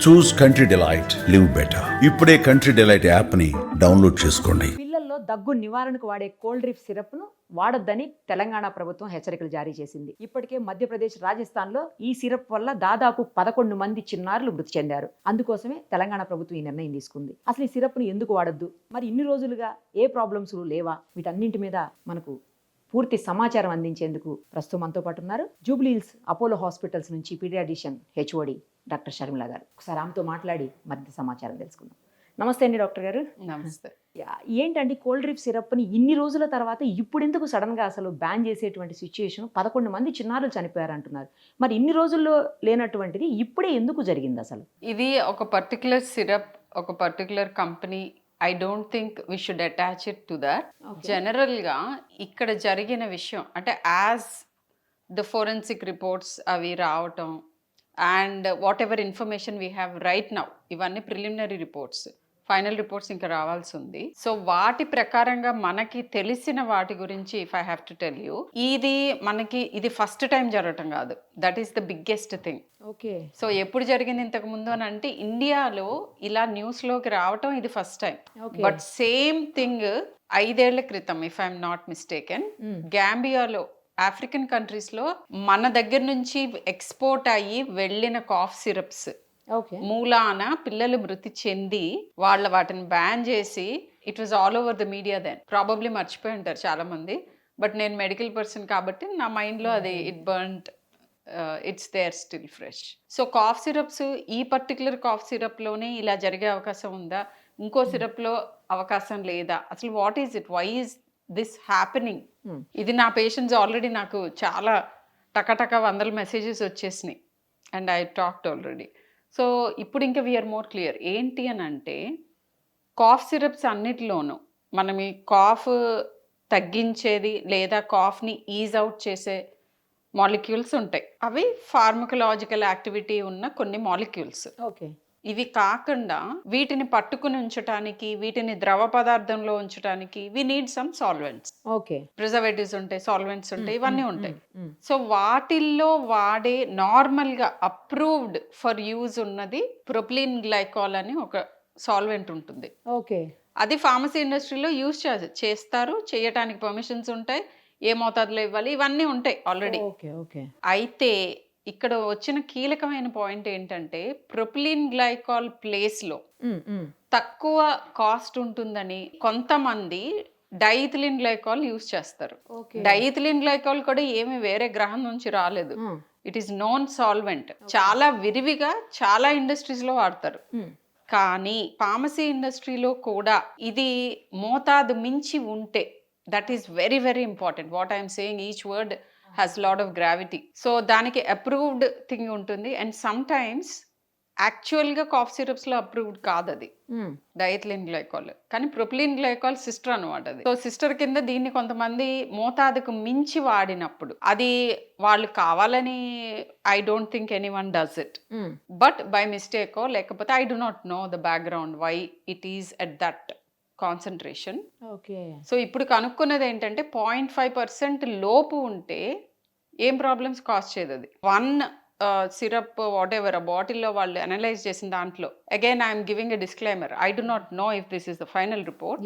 చూస్ country delight, live better. ఇప్పుడే country delight app ని download చేసుకోండి. పిల్లల్లో దగ్గు నివారణకు వాడే కోల్డ్ డ్రిప్ సిరప్ ను వాడొద్దని తెలంగాణ ప్రభుత్వం హెచ్చరికలు జారీ చేసింది. ఇప్పటికే మధ్యప్రదేశ్, రాజస్థాన్ లో ఈ సిరప్ వల్ల దాదాపు 11 మంది చిన్నారులు మృతి చెందారు. అందుకోసమే తెలంగాణ ప్రభుత్వం ఈ నిర్ణయం తీసుకుంది. అసలు ఈ సిరప్ ను ఎందుకు వాడొద్దు, మరి ఇన్ని రోజులుగా ఏ ప్రాబ్లమ్స్ లేవా, వీటన్నింటి మీద మనకు పూర్తి సమాచారం అందించేందుకు ప్రస్తుతం మనతో పాటు ఉన్నారు జూబ్లీహిల్స్ అపోలో హాస్పిటల్స్ నుంచి పీడియాట్రిషియన్ హెచ్ఓడి డాక్టర్ షర్మిల గారు. ఒకసారి ఆమెతో మాట్లాడి మరింత సమాచారం తెలుసుకుందాం. నమస్తే అండి డాక్టర్ గారు. నమస్తే. ఏంటండి కోల్డ్ డ్రిప్ సిరప్ని ఇన్ని రోజుల తర్వాత ఇప్పుడు ఎందుకు సడన్గా అసలు బ్యాన్ చేసేటువంటి సిచ్యుయేషన్? 11 మంది చిన్నారులు చనిపోయారు అంటున్నారు. మరి ఇన్ని రోజుల్లో లేనటువంటిది ఇప్పుడే ఎందుకు జరిగింది అసలు? ఇది ఒక పర్టికులర్ సిరప్, ఒక particular company. I don't think we should attach it to that. జనరల్గా ఇక్కడ జరిగిన విషయం అంటే యాజ్ ద ఫోరెన్సిక్ రిపోర్ట్స్ అవి రావటం and what ever information we have right now, ఇవన్నీ ప్రిలిమినరీ రిపోర్ట్స్, ఫైనల్ రిపోర్ట్స్ ఇంకా రావాల్సి ఉంది. సో వాటి ప్రకారంగా మనకి తెలిసిన వాటి గురించి if I have to tell you, ఇది ఫస్ట్ టైం జరగటం కాదు. That is the biggest thing. Okay. So ఎప్పుడు జరిగింది ఇంతకు ముందు అని అంటే ఇండియాలో ఇలా న్యూస్లోకి రావటం ఇది first time. But same thing 5 ఏళ్ల క్రితం ఇఫ్ ఐఎమ్ నాట్ మిస్టేకెన్ గాంబియాలో, ఆఫ్రికన్ కంట్రీస్లో మన దగ్గర నుంచి ఎక్స్పోర్ట్ అయ్యి వెళ్ళిన కాఫ్ సిరప్స్ మూలాన పిల్లలు మృతి చెంది వాటిని బ్యాన్ చేసి it was all over the media. Then probably మర్చిపోయి ఉంటారు చాలా మంది, బట్ నేను మెడికల్ పర్సన్ కాబట్టి నా మైండ్లో అది it burned, it's there still fresh. So cough syrups, ఈ పర్టికులర్ కాఫ్ సిరప్లోనే ఇలా జరిగే అవకాశం ఉందా, ఇంకో సిరప్లో అవకాశం లేదా, అసలు what is it, why is this happening? ఇది నా పేషెంట్స్ ఆల్రెడీ నాకు చాలా టకటక 100 మెసేజెస్ వచ్చేసినాయి and I talked already. So ఇప్పుడు ఇంకా వీఆర్ మోర్ క్లియర్. ఏంటి అని అంటే కాఫ్ సిరప్స్ అన్నిటిలోనూ మనం ఈ కాఫ్ తగ్గించేది లేదా కాఫ్ని ఈజ్ అవుట్ చేసే మాలిక్యూల్స్ ఉంటాయి. అవి ఫార్మకలాజికల్ యాక్టివిటీ ఉన్న కొన్ని మాలిక్యూల్స్. ఓకే. ఇవి కాకుండా వీటిని పట్టుకుని ఉంచడానికి, వీటిని ద్రవ పదార్థంలో ఉంచడానికి we need some solvents. Okay. Preservatives ఉంటాయి, సాల్వెంట్స్ ఉంటాయి, ఇవన్నీ ఉంటాయి. సో వాటిల్లో వాడే నార్మల్గా అప్రూవ్డ్ ఫర్ యూజ్ ఉన్నది ప్రొపిలిన్ గ్లైకాల్ అని ఒక సాల్వెంట్ ఉంటుంది. ఓకే. అది ఫార్మసీ ఇండస్ట్రీలో యూజ్ చేస్తారు, చేయటానికి పర్మిషన్స్ ఉంటాయి, ఏ మోతాదులో ఇవ్వాలి, ఇవన్నీ ఉంటాయి ఆల్రెడీ. ఓకే. ఓకే. అయితే ఇక్కడ వచ్చిన కీలకమైన పాయింట్ ఏంటంటే ప్రొపిలిన్ గ్లైకాల్ ప్లేస్లో తక్కువ కాస్ట్ ఉంటుందని కొంతమంది డైథిలిన్ గ్లైకాల్ యూజ్ చేస్తారు. డైథిలిన్ గ్లైకాల్ కూడా ఏమి వేరే గ్రహం నుంచి రాలేదు. It is known solvent. చాలా విరివిగా చాలా ఇండస్ట్రీస్ లో వాడతారు. కానీ ఫార్మసీ ఇండస్ట్రీలో కూడా ఇది మోతాదు మించి ఉంటే, that is very very important. What I'm saying, each word has lot of gravity. So దానికి అప్రూవ్డ్ థింగ్ ఉంటుంది అండ్ సమ్ టైమ్స్ యాక్చువల్గా కాఫ్ సిరప్స్లో అప్రూవ్డ్ కాదు అది డైథిలిన్ గ్లైకాల్, కానీ ప్రొపిలిన్ గ్లైకాల్ సిస్టర్ అనమాట. అది సో సిస్టర్ కింద దీన్ని కొంతమంది మోతాదుకు మించి వాడినప్పుడు, అది వాళ్ళు కావాలని I don't think anyone does it, but by మిస్టేకో లేకపోతే I do not know the background why it is at that concentration. Okay. So ఇప్పుడు కనుక్కున్నది ఏంటంటే 0.5% లోపు ఉంటే ఏం ప్రాబ్లమ్స్ కాజ్ చేయదు. అది 1 సిరప్ వాట్ ఎవర్ ఆ బాటిల్లో వాళ్ళు అనలైజ్ చేసిన దాంట్లో, again I'm giving a disclaimer, I do not know if this is the final report.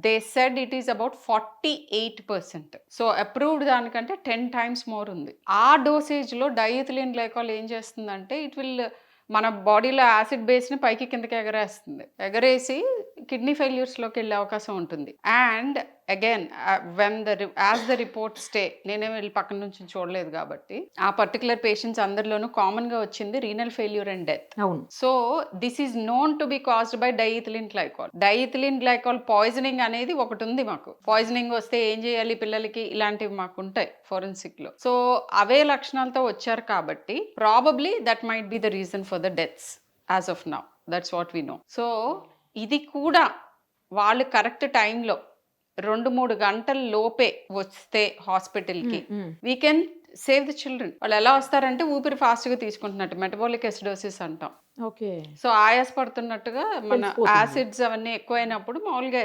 They said it is about 48%. So approved దానికంటే 10 times మోర్ ఉంది. ఆ డోసేజ్లో డైథిలిన్ గ్లైకాల్ ఏం చేస్తుందంటే ఇట్ విల్ మన బాడీలో యాసిడ్ బేస్ని పైకి కిందకి ఎగరేసి కిడ్నీ ఫెయిల్యూర్స్లోకి వెళ్ళే అవకాశం ఉంటుంది. And again when as the report stay, నేనేమి వెళ్ళి పక్కన నుంచి చూడలేదు కాబట్టి, ఆ పర్టికులర్ పేషెంట్స్ అందరిలోనూ కామన్గా వచ్చింది renal failure and death. So this is known to be caused by diethylene glycol. Diethylene glycol poisoning అనేది ఒకటి ఉంది మాకు. పాయిజనింగ్ వస్తే ఏం చేయాలి పిల్లలకి, ఇలాంటివి మాకు ఉంటాయి ఫోరెన్సిక్ లో. సో అవే లక్షణాలతో వచ్చారు కాబట్టి probably that might be the reason for the deaths as of now. That's what we know. So ఇది కూడా వాళ్ళు కరెక్ట్ టైంలో 2-3 గంటల లోపే వస్తే హాస్పిటల్కి we can save the children. వాళ్ళు ఎలా వస్తారంటే ఊపిరి ఫాస్ట్గా తీసుకుంటున్నట్టు, మెటబాలిక్ ఎసిడోసిస్ అంటాం. ఓకే. సో ఆయాస పడుతున్నట్టుగా మన తెలిసిపోతుంది. యాసిడ్స్ అవన్నీ ఎక్కువైనప్పుడు మామూలుగా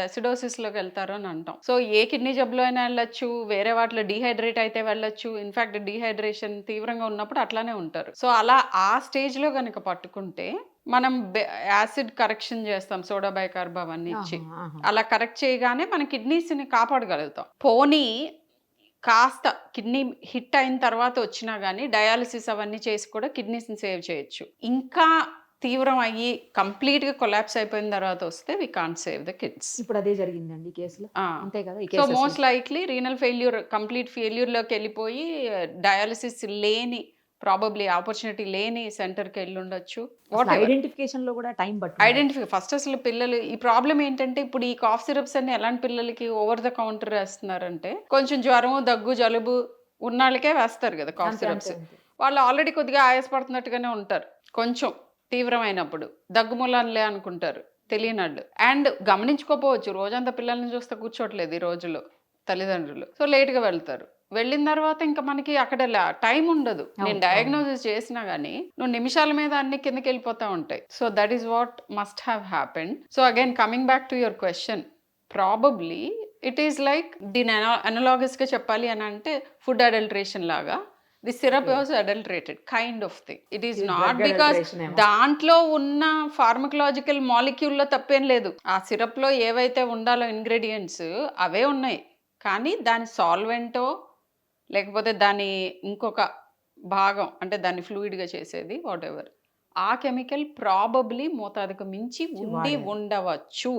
ఎసిడోసిస్లోకి వెళ్తారు అని అంటాం. సో ఏ కిడ్నీ జబ్బులో అయినా వెళ్ళొచ్చు, వేరే వాటిలో డీహైడ్రేట్ అయితే వెళ్ళొచ్చు. ఇన్ఫాక్ట్ డీహైడ్రేషన్ తీవ్రంగా ఉన్నప్పుడు అట్లానే ఉంటారు. సో అలా ఆ స్టేజ్లో కనుక పట్టుకుంటే మనం యాసిడ్ కరెక్షన్ చేస్తాం, సోడా బైకార్బ్ అవన్నీ ఇచ్చి. ఆహా, ఆహా. అలా కరెక్ట్ చేయగానే మన కిడ్నీస్ని కాపాడగలుగుతాం. పోనీ కాస్త కిడ్నీ హిట్ అయిన తర్వాత వచ్చినా కానీ డయాలసిస్ అవన్నీ చేసి కూడా కిడ్నీస్ని సేవ్ చేయొచ్చు. ఇంకా తీవ్రం అయ్యి కంప్లీట్గా కొలాప్స్ అయిపోయిన తర్వాత వస్తే we can't save the kids. ఇప్పుడు అదే జరిగిందండి ఈ కేసులో. అంతే కదా ఈ so case. Most likely renal failure, complete ఫెయిల్యూర్లోకి వెళ్ళిపోయి డయాలసిస్ లేని, ప్రాబబ్లీ ఆపర్చునిటీ లేని సెంటర్కి వెళ్ళి ఉండొచ్చు. ఐడెంటిఫికేషన్ లో కూడా టైం పడుతుంది. ఐడెంటిఫై ఫస్ట్ అసలు పిల్లలు, ఈ ప్రాబ్లం ఏంటంటే ఇప్పుడు ఈ కాఫ్ సిరప్స్ అన్ని ఎలాంటి పిల్లలకి ఓవర్ ద కౌంటర్ వేస్తున్నారంటే, కొంచెం జ్వరం, దగ్గు, జలుబు ఉన్నాళ్ళకే వేస్తారు కదా కాఫ్ సిరప్స్. వాళ్ళు ఆల్రెడీ కొద్దిగా ఆయాసపడుతున్నట్టుగానే ఉంటారు, కొంచెం తీవ్రమైనప్పుడు దగ్గు మూలాన్లే అనుకుంటారు తెలియనట్లు. అండ్ గమనించుకోపోవచ్చు, రోజంతా పిల్లల్ని చూస్తే కూర్చోట్లేదు ఈ రోజుల్లో తల్లిదండ్రులు. సో లేట్గా వెళ్తారు. వెళ్ళిన తర్వాత ఇంకా మనకి అక్కడ టైం ఉండదు. నేను డయాగ్నోసిస్ చేసినా గానీ నువ్వు నిమిషాల మీద అన్ని కిందకి వెళ్ళిపోతా ఉంటాయి. So that is what must have happened. So again coming back to your question, probably it is like దీని అనలాగస్ గా చెప్పాలి అని అంటే ఫుడ్ అడల్టరేషన్ లాగా the syrup was adulterated kind of thing. It is not because దాంట్లో ఉన్న pharmacological మాలిక్యూల్లో తప్పేం లేదు. ఆ సిరప్ లో ఏవైతే ఉండాలో ఇంగ్రీడియంట్స్ అవే ఉన్నాయి, కానీ దాని సాల్వెంటో లేకపోతే దాని ఇంకొక భాగం అంటే దాన్ని ఫ్లూయిడ్గా చేసేది వాట్ ఎవర్, ఆ కెమికల్ ప్రాబబ్లీ మోతాదుకు మించి ఉండి ఉండవచ్చు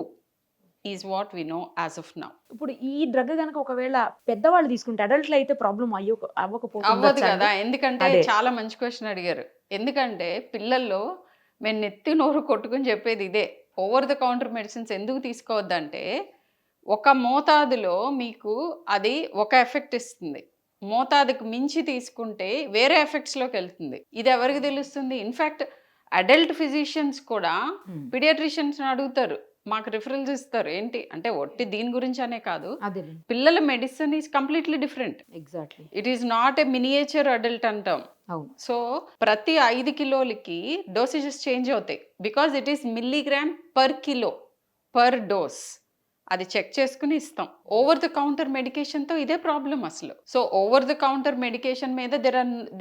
is what we know as of now. ఇప్పుడు ఈ డ్రగ్ కనుక ఒకవేళ పెద్దవాళ్ళు తీసుకుంటే అడల్ట్లు అయితే ప్రాబ్లం అవ్వదు కదా. ఎందుకంటే చాలా మంచి క్వశ్చన్ అడిగారు. ఎందుకంటే పిల్లల్లో మేము నెత్తి నోరు కొట్టుకుని చెప్పేది ఇదే, ఓవర్ ద కౌంటర్ మెడిసిన్స్ ఎందుకు తీసుకోవద్దంటే ఒక మోతాదులో మీకు అది ఒక ఎఫెక్ట్ ఇస్తుంది, మోతాదుకు మించి తీసుకుంటే వేరే ఎఫెక్ట్స్లోకి వెళ్తుంది. ఇది ఎవరికి తెలుస్తుంది? ఇన్ఫ్యాక్ట్ అడల్ట్ ఫిజిషియన్స్ కూడా పీడియాట్రిషియన్స్ అడుగుతారు, మాకు రిఫరెన్స్ ఇస్తారు. ఏంటి అంటే ఒట్టి దీని గురించి అనే కాదు, పిల్లల medicine is completely different. Exactly, it is not a miniature adult అంటాం. సో ప్రతి 5 కిలోలకి డోసేజెస్ చేంజ్ అవుతాయి, because it is milligram per kilo per dose. అది చెక్ చేసుకుని ఇస్తాం. ఓవర్ ద కౌంటర్ మెడికేషన్తో ఇదే ప్రాబ్లం అసలు. So over the counter medication మీద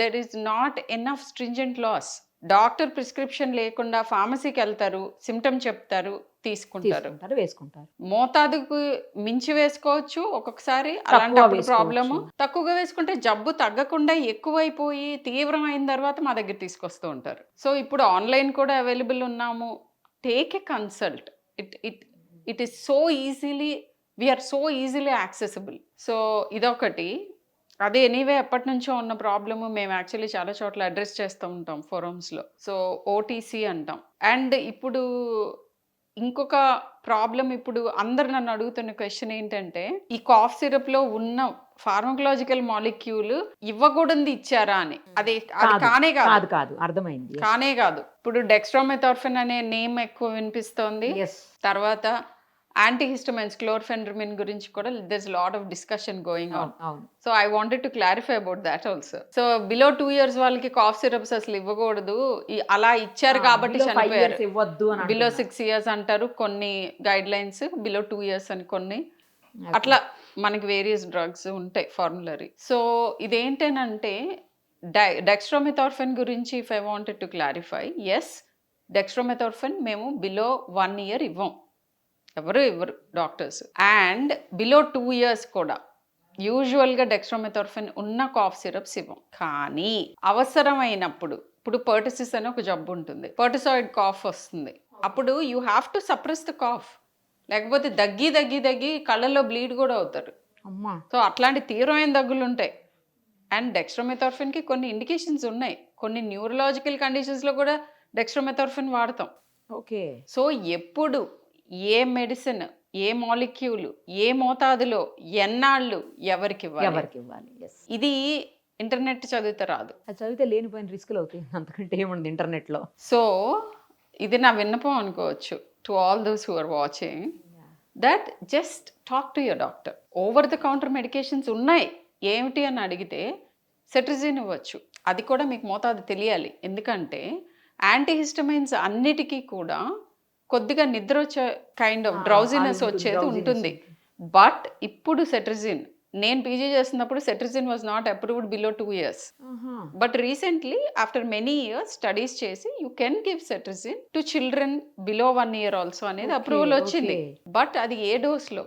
there is not enough stringent laws. Doctor prescription లేకుండా ఫార్మసీకి వెళ్తారు, సిమ్టమ్ చెప్తారు, తీసుకుంటారు, వేసుకుంటారు. మోతాదుకు మించి వేసుకోవచ్చు ఒక్కొక్కసారి, అలాంటప్పుడు ప్రాబ్లము. తక్కువగా వేసుకుంటే జబ్బు తగ్గకుండా ఎక్కువైపోయి తీవ్రమైన తర్వాత మా దగ్గర తీసుకొస్తూ ఉంటారు. సో ఇప్పుడు ఆన్లైన్ కూడా అవైలబుల్ ఉన్నాము, take a consult. It is so easily, we're so easily accessible. So ఇదొకటి. అదే ఎనీవే ఎప్పటి నుంచో ఉన్న ప్రాబ్లము, మేము యాక్చువల్లీ చాలా చోట్ల అడ్రస్ చేస్తూ ఉంటాం ఫోరమ్స్లో. సో ఓటీసీ అంటాం. అండ్ ఇప్పుడు ఇంకొక ప్రాబ్లం, ఇప్పుడు అందరు నన్ను అడుగుతున్న క్వశ్చన్ ఏంటంటే, ఈ కాఫ్ సిరప్లో ఉన్న ఫార్మకలాజికల్ మాలిక్యూల్ ఇవ్వకూడదు ఇచ్చారా అని. అది కానే కాదు, అర్థమైంది, కానే కాదు. ఇప్పుడు డెక్స్ట్రోమెథార్ఫిన్ అనే నేమ్ ఎక్కువ వినిపిస్తోంది. తర్వాత యాంటీహిస్టమైన్స్, క్లోర్ఫెన్డ్రమిన్ గురించి కూడా there's a lot of discussion going on. So I wanted to clarify about that also. So below 2 years వాళ్ళకి కాఫ్ సిరప్స్ అసలు ఇవ్వకూడదు, అలా ఇచ్చారు కాబట్టి చనిపోయారు. బిలో 6 years అంటారు కొన్ని గైడ్ లైన్స్, బిలో 2 years అని కొన్ని, అట్లా మనకి వేరియస్ డ్రగ్స్ ఉంటాయి ఫార్ములరీ. సో ఇదేంటంటే డెక్స్ట్రోమెథార్ఫిన్ గురించి if I wanted to clarify, yes, dextromethorphan మేము బిలో 1 year ఇవ్వం, ఎవరు ఇవ్వరు డాక్టర్స్. అండ్ బిలో 2 years కూడా యూజువల్గా డెక్స్ట్రోమెథార్ఫిన్ ఉన్న కాఫ్ సిరప్స్ ఇవ్వం. కానీ అవసరమైనప్పుడు, ఇప్పుడు పర్టిసిస్ అని ఒక జబ్బు ఉంటుంది, పర్టిసాయిడ్ కాఫ్ వస్తుంది, అప్పుడు you have to suppress the cough, లేకపోతే దగ్గి కళ్ళల్లో బ్లీడ్ కూడా అవుతారు. సో అట్లాంటి తీవ్రమైన దగ్గులు ఉంటాయి. అండ్ డెక్స్ట్రోమెథార్ఫిన్కి కొన్ని ఇండికేషన్స్ ఉన్నాయి, కొన్ని న్యూరలాజికల్ కండిషన్స్లో కూడా డెక్స్ట్రోమెథార్ఫిన్ వాడతాం. ఓకే. సో ఎప్పుడు ఏ మెడిసిన్, ఏ మాలిక్యూల్, ఏ మోతాదులో, ఎన్నాళ్ళు, ఎవరికి ఇవ్వాలి, ఇది ఇంటర్నెట్ చదివితే రాదు. అది చదివితే లేనిపోయిన రిస్కులు అవుతాయి, అంతకంటే ఏముంది ఇంటర్నెట్లో. సో ఇది నా విన్నపం అనుకోవచ్చు to all those who are watching, that just talk to your doctor. Over the counter medications ఉన్నాయి ఏమిటి అని అడిగితే సెట్రిజిన్ ఇవ్వచ్చు. అది కూడా మీకు మోతాదు తెలియాలి. ఎందుకంటే యాంటీహిస్టమైన్స్ అన్నిటికీ కూడా కొద్దిగా నిద్ర వచ్చే కైండ్ ఆఫ్ డ్రౌజినెస్ వచ్చేది ఉంటుంది. బట్ ఇప్పుడు సెట్రిజిన్, నేను పీజీ చేస్తున్నప్పుడు cetirizine was not approved below 2 years. But recently after many years studies చేసి you can give cetirizine to children below 1 year also అనేది అప్రూవల్ వచ్చింది. బట్ అది ఏ డోస్లో,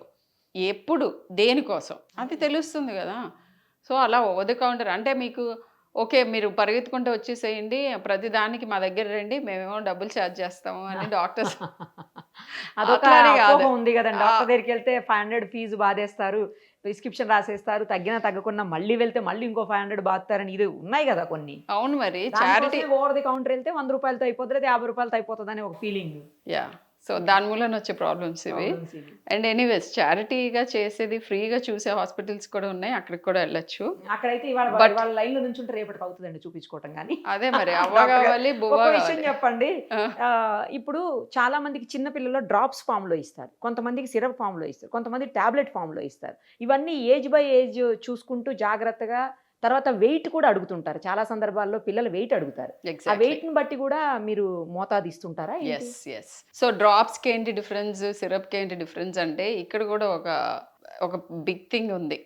ఎప్పుడు, దేనికోసం అది తెలుస్తుంది కదా. సో అలా ఓవర్ ద కౌంటర్ అంటే మీకు ఓకే మీరు పరిగెత్తుకుంటూ వచ్చేసేయండి, ప్రతి దానికి మా దగ్గర రండి, మేమేమో డబ్బులు ఛార్జ్ చేస్తాము అని డాక్టర్స్ అదొక అట్లానే కాదు. అపోహ ఉంది కదండి. డాక్టర్ దగ్గరికి వెళ్తే 500 ఫీజు బాధేస్తారు, ప్రిస్క్రిప్షన్ రాసేస్తారు, తగ్గినా తగ్గకుండా మళ్ళీ వెళ్తే మళ్ళీ ఇంకో 500 బాధతారని ఇది ఉన్నాయి కదా కొన్ని. అవును, మరి చారిటీ ఓవర్ ది కౌంటర్ వెళ్తే 100 రూపాయలతో అయిపోతుంది, 50 రూపాయలతో అయిపోతుంది అని ఒక ఫీలింగ్. యా, సో దాని మూలన వచ్చే ప్రాబ్లమ్స్ ఇవి. అండ్ ఎనీవేస్ చారిటీగా చేసేది, ఫ్రీగా చూసే హాస్పిటల్స్ కూడా ఉన్నాయి, అక్కడికి కూడా వెళ్ళొచ్చు. అక్కడైతే ఇవాళ లైన్ లో నుంచి ఉంటే రేపటికి అవుతుందండి చూపించుకోవటం. కానీ అదే మరి అవ్వ కావాలి, బువ్వ ఒక విషయం కావాలి. చెప్పండి, ఇప్పుడు చాలా మందికి చిన్న పిల్లల్లో డ్రాప్స్ ఫామ్ లో ఇస్తారు, కొంతమందికి సిరప్ ఫామ్ లో ఇస్తారు, కొంతమంది టాబ్లెట్ ఫామ్ లో ఇస్తారు. ఇవన్నీ ఏజ్ బై ఏజ్ చూసుకుంటూ జాగ్రత్తగా, తర్వాత వెయిట్ కూడా అడుగుతుంటారు. చాలా సందర్భాల్లో పిల్లలు వెయిట్ అడుగుతారు. ఆ వెయిట్ ని బట్టి కూడా మీరు మోతాదు ఇస్తుంటారా? ఎస్. సో డ్రాప్స్ కి ఏంటి డిఫరెన్స్, సిరప్ కి ఏంటి డిఫరెన్స్ అంటే ఇక్కడ కూడా ఒక బిగ్ థింగ్ ఉంది.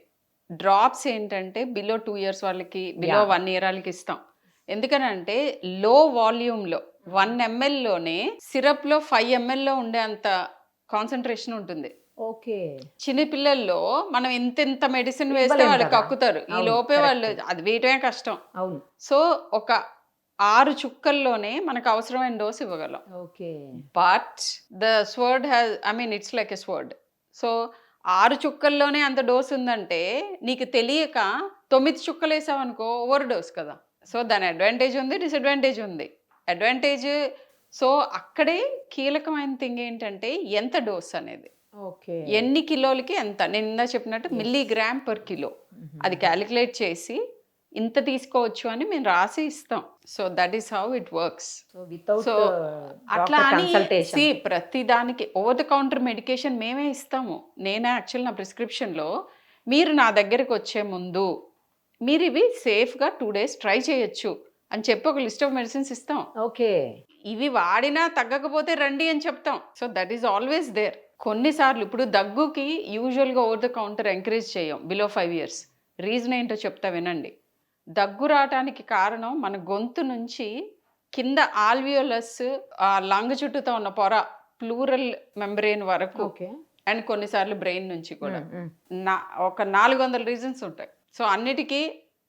డ్రాప్స్ ఏంటంటే బిలో 2 years వాళ్ళకి, బిలో 1 year వాళ్ళకి ఇస్తాం. ఎందుకనంటే లో వాల్యూమ్లో 1 ml లోనే సిరప్ లో 5 ml లో ఉండే అంత కాన్సన్ట్రేషన్ ఉంటుంది. ఓకే. చిన్న పిల్లల్లో మనం ఇంత మెడిసిన్ వేస్తే వాళ్ళు కక్కుతారు, ఈ లోపే వాళ్ళు అది వేయటమే కష్టం. అవును. సో ఒక 6 చుక్కల్లోనే మనకు అవసరమైన డోస్ ఇవ్వగలం. Okay. But the sword has, I mean it's like a sword. So 6 చుక్కల్లోనే అంత డోస్ ఉందంటే నీకు తెలియక 9 చుక్కలు వేసావనుకో ఓవర్ డోస్ కదా. సో దాని అడ్వాంటేజ్ ఉంది, డిసడ్వాంటేజ్ ఉంది. అడ్వాంటేజ్, సో అక్కడే కీలకమైన థింగ్ ఏంటంటే ఎంత డోస్ అనేది, ఓకే, ఎన్ని కిలోలకి ఎంత. నేను ఇందా చెప్పినట్టు మిల్లీగ్రామ్ పర్ కిలో అది క్యాలిక్యులేట్ చేసి ఇంత తీసుకోవచ్చు అని మేము రాసి ఇస్తాం. So that is how it works. So అట్లా అని ప్రతి దానికి ఓవర్ ద కౌంటర్ మెడికేషన్ మేమే ఇస్తాము. నేనే యాక్చువల్ నా ప్రిస్క్రిప్షన్లో మీరు నా దగ్గరికి వచ్చే ముందు మీరు ఇవి సేఫ్గా 2 days ట్రై చేయొచ్చు అని చెప్పి ఒక లిస్ట్ ఆఫ్ మెడిసిన్స్ ఇస్తాం. ఓకే. ఇవి వాడినా తగ్గకపోతే రండి అని చెప్తాం. So that is always there. కొన్నిసార్లు ఇప్పుడు దగ్గుకి యూజువల్గా ఓవర్ ద కౌంటర్ ఎంకరేజ్ చేయం బిలో 5 years. రీజన్ ఏంటో చెప్తా వినండి. దగ్గు రావటానికి కారణం మన గొంతు నుంచి కింద ఆల్వియోలస్, లంగ్ చుట్టూతో ఉన్న పొర, ప్లూరల్ మెంబ్రెయిన్ వరకు, అండ్ కొన్నిసార్లు బ్రెయిన్ నుంచి కూడా ఒక 400 రీజన్స్ ఉంటాయి. సో అన్నిటికీ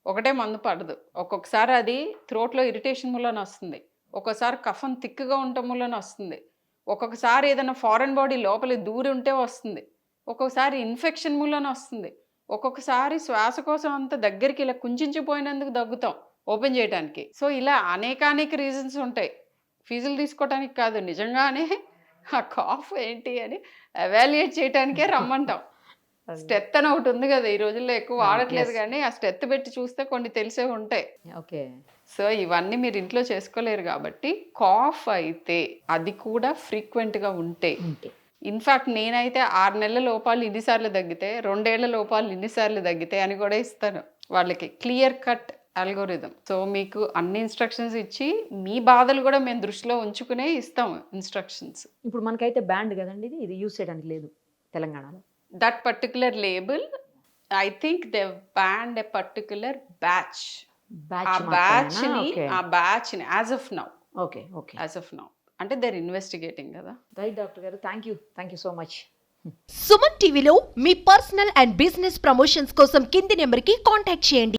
ఒకటే మందు పడదు. ఒక్కొక్కసారి అది థ్రోట్లో ఇరిటేషన్ మూలన వస్తుంది, ఒక్కొక్కసారి కఫం థిక్గా ఉండటం మూలన వస్తుంది, ఒక్కొక్కసారి ఏదైనా ఫారెన్ బాడీ లోపలి దూరి ఉంటే వస్తుంది, ఒక్కొక్కసారి ఇన్ఫెక్షన్ మూలన వస్తుంది, ఒక్కొక్కసారి శ్వాసకోశం అంతా దగ్గరికి ఇలా కుంచించిపోయినందుకు దగ్గుతాం ఓపెన్ చేయడానికి. సో ఇలా అనేక రీజన్స్ ఉంటాయి. ఫీజులు తీసుకోవటానికి కాదు, నిజంగానే ఆ కాఫ్ ఏంటి అని ఎవాల్యుయేట్ చేయడానికే రమ్మంటాం. స్టెత్ అని ఒకటి ఉంది కదా, ఈ రోజుల్లో ఎక్కువ వాడట్లేదు, కానీ ఆ స్టెత్ పెట్టి చూస్తే కొన్ని తెలిసే ఉంటాయి. ఓకే. సో ఇవన్నీ మీరు ఇంట్లో చేసుకోలేరు కాబట్టి కాఫ్ అయితే అది కూడా ఫ్రీక్వెంట్గా ఉంటే, ఇన్ఫ్యాక్ట్ నేనైతే 6 నెలల లోపాలు ఇన్నిసార్లు తగ్గితే, 2 ఏళ్ల లోపాలు ఇన్నిసార్లు తగ్గితే అని కూడా ఇస్తాను వాళ్ళకి. Clear cut algorithm. సో మీకు అన్ని ఇన్స్ట్రక్షన్స్ ఇచ్చి మీ బాధలు కూడా మేము దృష్టిలో ఉంచుకునే ఇస్తాము ఇన్స్ట్రక్షన్స్. ఇప్పుడు మనకైతే బ్యాండ్ కదండి, ఇది యూజ్ చేయడానికి లేదు తెలంగాణలో. That particular label, I think they banned a particular batch. ఆ బ్యాచ్ ని as of now, as of now అంటే దేర్ ఇన్వెస్టిగేటింగ్ కదా. రైట్ డాక్టర్ గారు, thank you so much. Suman టీవీలో మీ పర్సనల్ అండ్ బిజినెస్ ప్రమోషన్స్ కోసం కింది నెంబర్కి కాంటాక్ట్ చేయండి.